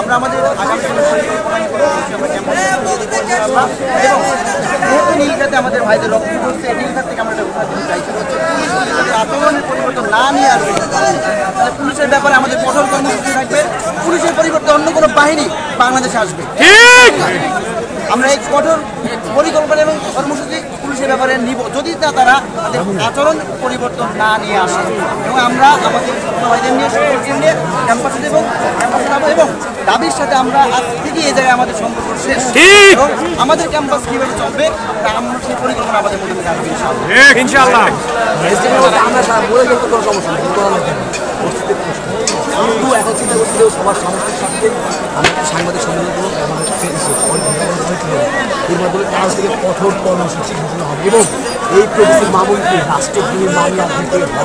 আমরা আমাদের আগামী যেহেতু নীলখাতে আমাদের ভাইদের রক্ত করছে, নীলখাত থেকে আমরা উঠা দিতে চাইছি হচ্ছে আচরণের পরিবর্তন না নিয়ে আসবে, তাহলে পুলিশের ব্যাপারে আমাদের কঠোর কর্মসূচি থাকবে। পুলিশের পরিবর্তে অন্য কোনো বাহিনী বাংলাদেশে আসবে। আমরা এই কঠোর পরিকল্পনা এবং কর্মসূচি পুলিশের ব্যাপারে নিব যদি তারা তাদের আচরণ পরিবর্তন না নিয়ে আসে। এবং আমরা আমাদের ভাইদের নিয়ে সকলকে নিয়ে ক্যাম্পাসে দেব এবং দাবির সাথে আমরা আজ থেকে এই জায়গায় আমাদের সম্পর্ক শেষ এবং আমাদের ক্যাম্পাস কীভাবে চলবে আমরা সেই পরিকল্পনা আমাদের মধ্যে থাকবে ইনশাআল্লাহ। কিন্তু এখন চিন্তা করছিল সবার সমস্যার সাথে আমাদের সাংবাদিক সম্মেলনগুলো এর মাধ্যমে কাজ থেকে কঠোর কর্মসূচি ঘোষণা হবে এবং এই প্রতিটি মামুনকে রাষ্ট্রদ্রোহী মামলা দিতে হবে।